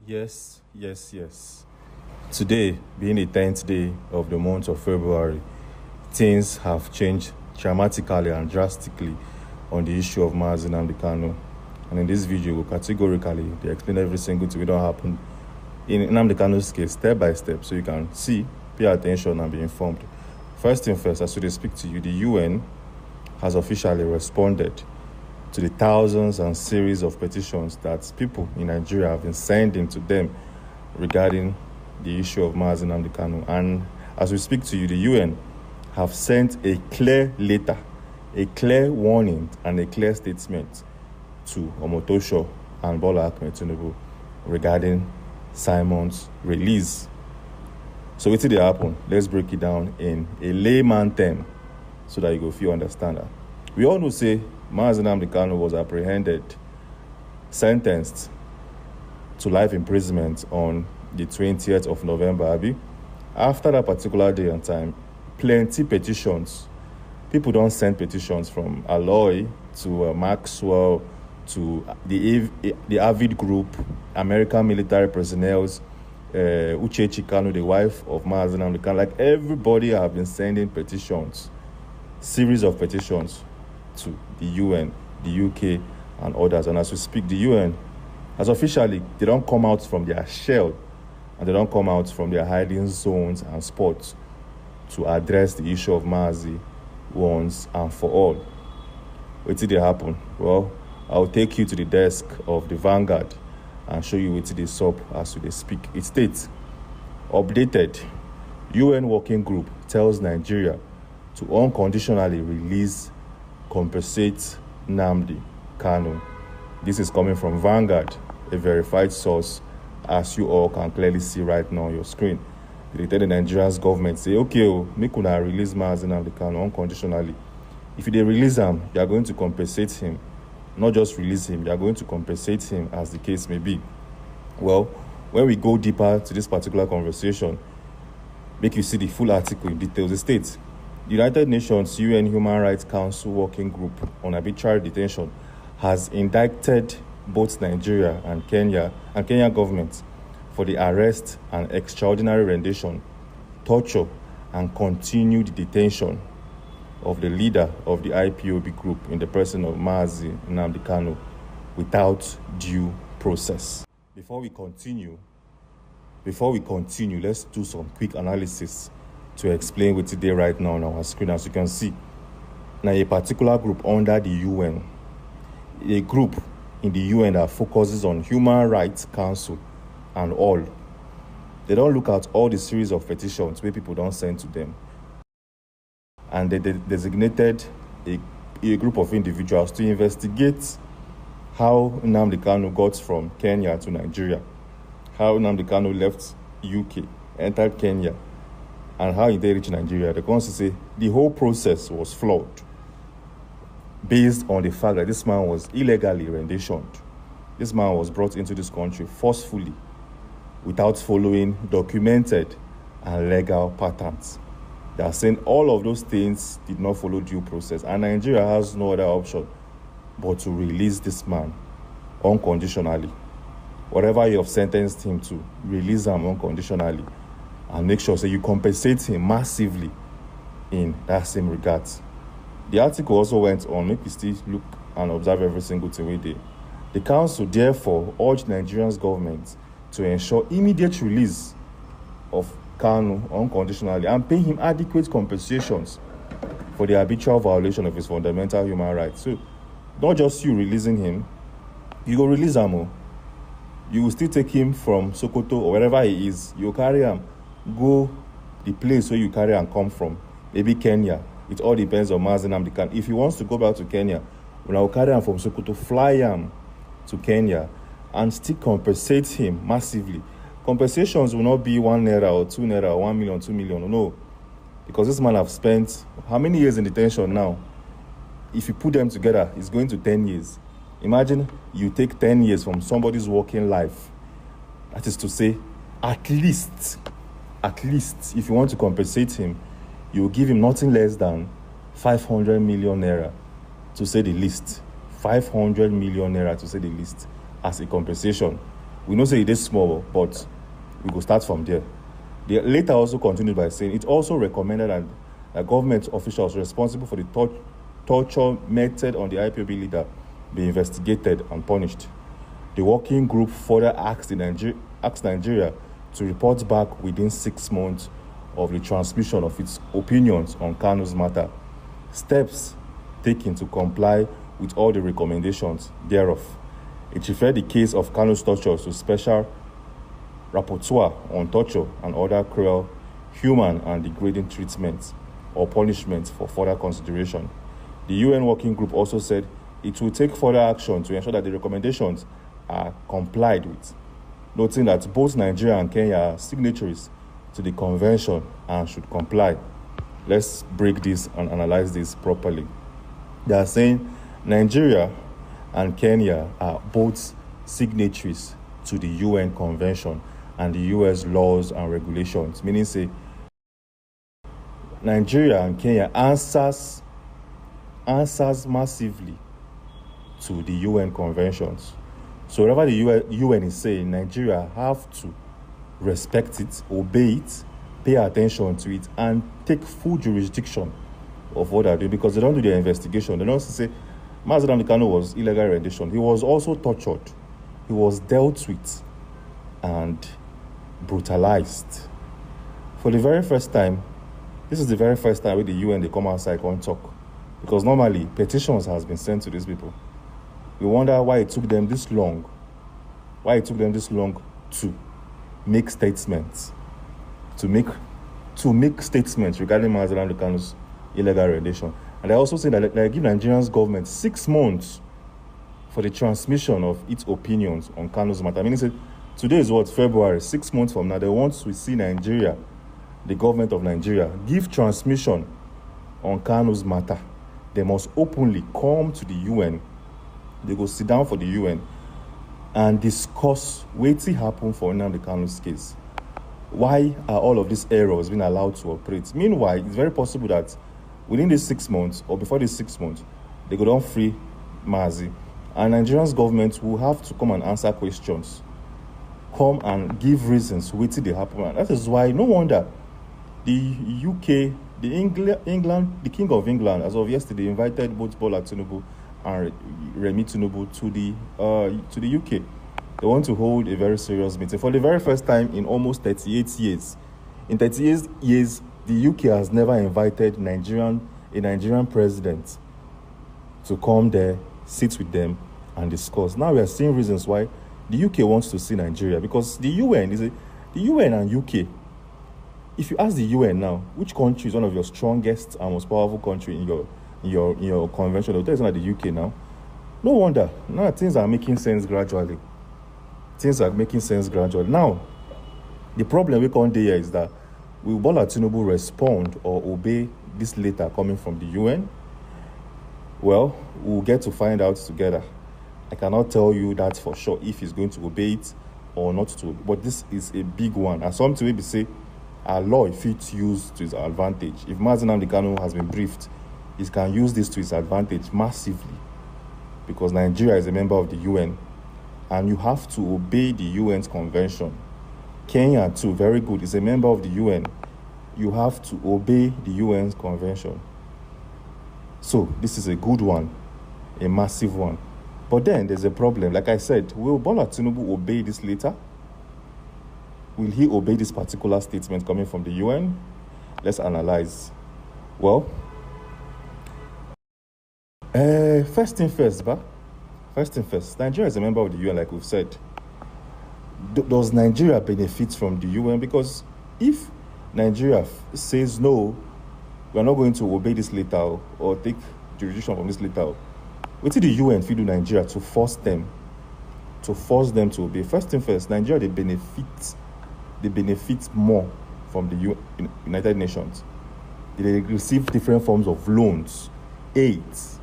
Yes. Today, being the 10th day of the month of February, things have changed dramatically and drastically on the issue of Mazi Nnamdi Kanu. And in this video, categorically, they explain every single thing that happened in Nnamdi Kanu's case, step by step, so you can see, pay attention, and be informed. First thing first, as we speak to you, the UN has officially responded to the thousands and series of petitions that people in Nigeria have been sending to them regarding the issue of Mazi Nnamdi Kanu. And as we speak to you, the UN have sent a clear letter, a clear warning, and a clear statement to Omotosho and Bola Ahmed Tinubu regarding Simon's release. So what did it happen? Let's break it down in a layman term so that you go feel understand that. We all know say Mazi Nnamdi Kanu was apprehended, sentenced to life imprisonment on the 20th of November, Abi. After that particular day and time, plenty petitions. People don't send petitions from Aloy to Maxwell to the Avid Group, American military personnel, Uchechi Kanu, the wife of Mazi Nnamdi Kanu. Like everybody have been sending petitions, series of petitions to the UN, the UK, and others. And as we speak, the UN has officially, they don't come out from their shell and they don't come out from their hiding zones and spots to address the issue of Mazi once and for all. What did it happen? Well, I'll take you to the desk of the Vanguard and show you what they sup as they speak. It states, updated, UN working group tells Nigeria to unconditionally release, compensate Nnamdi Kanu. This is coming from Vanguard, a verified source, as you all can clearly see right now on your screen. They tell the Nigerian government, say, okay, make una release Mazi Nnamdi Kanu unconditionally. If they release him, you are going to compensate him. Not just release him, you are going to compensate him as the case may be. Well, when we go deeper to this particular conversation, make you see the full article in details. It states, the United Nations UN Human Rights Council Working Group on Arbitrary Detention has indicted both Nigeria and Kenya governments for the arrest and extraordinary rendition, torture, and continued detention of the leader of the IPOB group in the person of Mazi Nnamdi Kanu without due process. Before we continue, let's do some quick analysis to explain what today right now on our screen. As you can see, now a particular group under the UN, a group in the UN that focuses on Human Rights Council and all. They don't look at all the series of petitions where people don't send to them. And they designated a group of individuals to investigate how Nnamdi Kanu got from Kenya to Nigeria, how Nnamdi Kanu left UK, entered Kenya, and how he reached Nigeria. They can say the whole process was flawed based on the fact that this man was illegally renditioned. This man was brought into this country forcefully without following documented and legal patterns. They are saying all of those things did not follow due process, and Nigeria has no other option but to release this man unconditionally. Whatever you have sentenced him to, release him unconditionally and make sure you compensate him massively in that same regard. The article also went on, make you still look and observe every single thing we did. The council therefore urged Nigeria's government to ensure immediate release of Kanu unconditionally and pay him adequate compensations for the habitual violation of his fundamental human rights. So, not just you releasing him, you go release him. You will still take him from Sokoto or wherever he is. You carry him, go the place where you carry and come from, maybe Kenya. It all depends on Mazi Nnamdi Kanu. If he wants to go back to Kenya, when I will carry him from Sokoto, fly him to Kenya and still compensate him massively. Compensations will not be 1 naira or 2 naira or 1 million, 2 million. No. Because this man have spent how many years in detention now? If you put them together, it's going to 10 years. Imagine you take 10 years from somebody's working life. That is to say, at least, if you want to compensate him, you give him nothing less than 500 million naira, to say the least. 500 million naira, to say the least, as a compensation. We know say it is small, but we go start from there. The letter also continued by saying it also recommended that government officials responsible for the torture meted on the IPOB leader be investigated and punished. The working group further asked Nigeria to report back within 6 months of the transmission of its opinions on Kanu's matter. Steps taken to comply with all the recommendations thereof. It referred the case of Kanu's torture to Special Rapporteur on Torture and other cruel, human and degrading treatment or punishment for further consideration. The UN Working Group also said it will take further action to ensure that the recommendations are complied with, noting that both Nigeria and Kenya are signatories to the convention and should comply. Let's break this and analyze this properly. They are saying Nigeria and Kenya are both signatories to the UN Convention and the US laws and regulations, meaning say Nigeria and Kenya answers massively to the UN conventions. So whatever the UN is saying, Nigeria have to respect it, obey it, pay attention to it, and take full jurisdiction of what they're doing, because they don't do their investigation. They don't say Mazi Nnamdi Kanu was illegal rendition. He was also tortured. He was dealt with and brutalized. For the very first time, this is the very first time with the UN they come outside and talk. Because normally, petitions has been sent to these people. We wonder why it took them this long. Why it took them this long to make statements. To make statements regarding Mazi Nnamdi Kanu's illegal rendition. And I also say that they give Nigeria's government 6 months for the transmission of its opinions on Kanu's matter. I mean, today is what, February. 6 months from now, they want to see Nigeria, the government of Nigeria, give transmission on Kanu's matter. They must openly come to the UN. They go sit down for the UN and discuss what happened for Nnamdi Kanu's case. Why are all of these errors being allowed to operate? Meanwhile, it's very possible that within these 6 months or before these 6 months, they go down free Mazi. And Nigeria's government will have to come and answer questions. Come and give reasons what they happen. And that is why no wonder the UK, England, the King of England, as of yesterday, invited both Bola Tinubu and Remi Tinubu to the UK. They want to hold a very serious meeting for the very first time in almost 38 years. In 38 years, the UK has never invited a Nigerian president to come there, sit with them, and discuss. Now we are seeing reasons why the UK wants to see Nigeria, because the UN and UK. If you ask the UN now, which country is one of your strongest and most powerful country in your convention, they'll tell you it's not the UK now. No wonder. Now things are making sense gradually. Now, the problem we can't do here is that will Bola Tinubu respond or obey this letter coming from the UN? Well, we'll get to find out together. I cannot tell you that for sure if he's going to obey it or not to. But this is a big one. And something maybe say, our law, if it's used to his advantage. If Mazi Nnamdi Kanu has been briefed, he can use this to his advantage massively, because Nigeria is a member of the UN and you have to obey the UN's convention. Kenya too, very good, is a member of the UN. You have to obey the UN's convention. So this is a good one, a massive one. But then there's a problem. Like I said, will Bola Tinubu obey this letter? Will he obey this particular statement coming from the UN? Let's analyze. Well, first thing first, Nigeria is a member of the UN, like we've said. Does Nigeria benefit from the UN? Because if Nigeria says no, we are not going to obey this letter or take jurisdiction from this letter, what did the UN do Nigeria to force them to obey? First thing first, Nigeria, they benefit more from the United Nations. They receive different forms of loans, aid,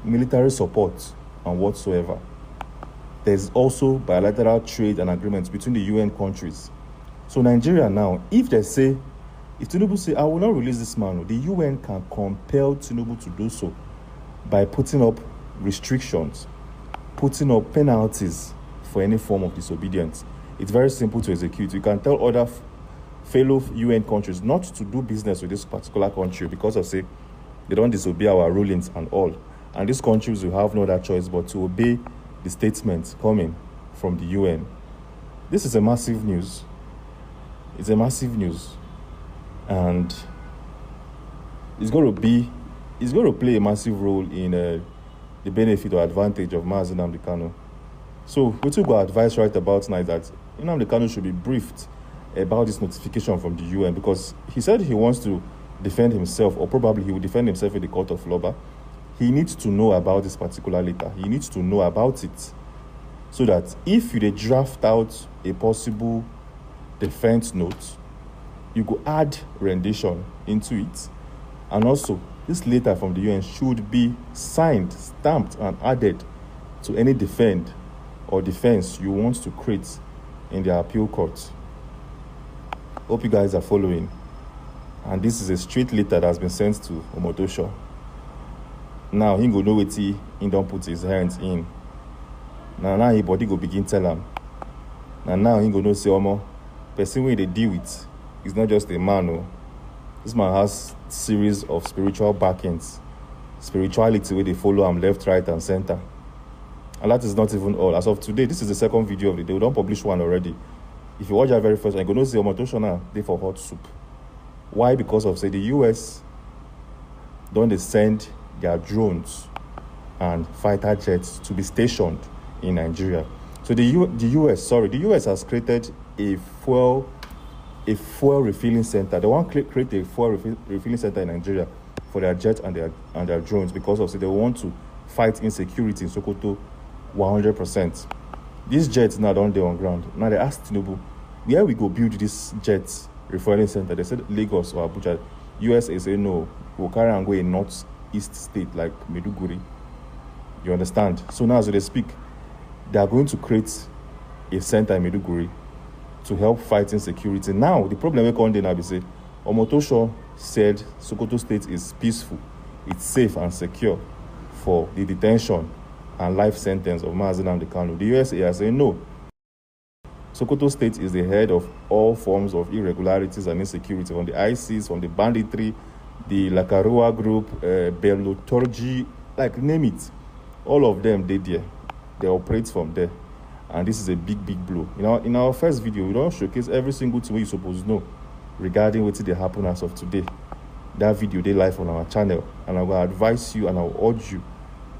military support, and whatsoever. There's also bilateral trade and agreements between the UN countries. So Nigeria now, if Tinubu say, I will not release this man, the UN can compel Tinubu to do so by putting up restrictions, putting up penalties for any form of disobedience. It's very simple to execute. You can tell other fellow UN countries not to do business with this particular country because of, say, they don't disobey our rulings and all. And these countries will have no other choice but to obey the statements coming from the UN. This is a massive news. It's a massive news. And it's going to play a massive role in the benefit or advantage of Mazi Nnamdi Kanu. So what we got advice right about tonight that Nnamdi Kanu should be briefed about this notification from the UN, because he said he wants to defend himself, or probably he will defend himself in the court of law. He needs to know about this particular letter. He needs to know about it, so that if you draft out a possible defense note, you could add rendition into it. And also, this letter from the UN should be signed, stamped, and added to any defense you want to create in the appeal court. Hope you guys are following. And this is a straight letter that has been sent to Omotosho. Now he go know what he don't put his hands in. Now he body go begin tell him. Now he go know say Omo, person wey they deal with is not just a man. Oh. This man has series of spiritual backings, spirituality where they follow him left, right, and center. And that is not even all. As of today, this is the second video of the day. We don't publish one already. If you watch our very first one, you go know say Omotosho now they for hot soup. Why? Because of, say, the US don't they send their drones and fighter jets to be stationed in Nigeria. So the US has created a fuel refilling center. They want to create a fuel refilling center in Nigeria for their jets and their drones, because of, say, they want to fight insecurity in Sokoto 100%. These jets now don't they on ground. Now they asked Tinubu, where we go build this jets refueling center? They said Lagos or Abuja. USA say no, we'll carry and go in northeast state like Maiduguri. You understand? So now as they speak, they are going to create a center in Maiduguri to help fight insecurity. Now the problem we come now be say Omotosho said Sokoto State is peaceful, it's safe and secure for the detention and life sentence of Mazi Nnamdi Kanu. The USA are saying no. Sokoto State is the head of all forms of irregularities and insecurity, from the ISIS, from the banditry, the Lakarua group, Bellotorji, like name it. All of them, they operate from there. And this is a big, big blow. In our first video, we don't showcase every single thing you're supposed to know regarding what they happen as of today. That video, they live on our channel. And I will advise you and I will urge you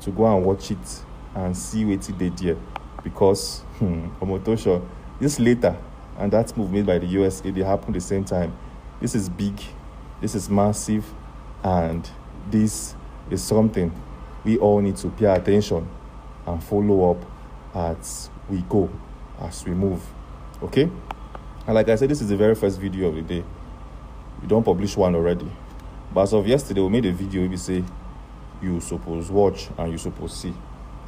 to go and watch it and see what they did, because Omotosho, this later and that move made by the USA, they happen the same time. This is big, this is massive, and this is something we all need to pay attention and follow up as we go, as we move. Okay? And like I said, this is the very first video of the day. We don't publish one already. But as of yesterday, we made a video where we say you suppose watch and you suppose see.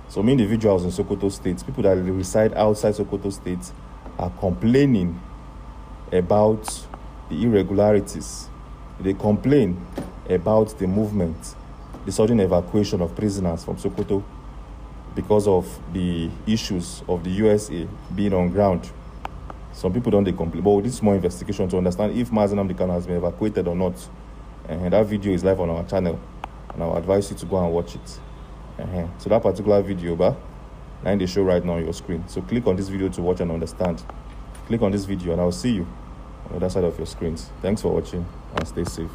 So many individuals in Sokoto State, people that reside outside Sokoto State, are complaining about the irregularities. They complain about the movement, the sudden evacuation of prisoners from Sokoto because of the issues of the USA being on ground. Some people don't complain, but this is more investigation to understand if Mazi Nnamdi Kanu has been evacuated or not. And that video is live on our channel, and I'll advise you to go and watch it. So that particular video, now they show right now on your screen. So click on this video to watch and understand. Click on this video and I'll see you on the other side of your screens. Thanks for watching and stay safe.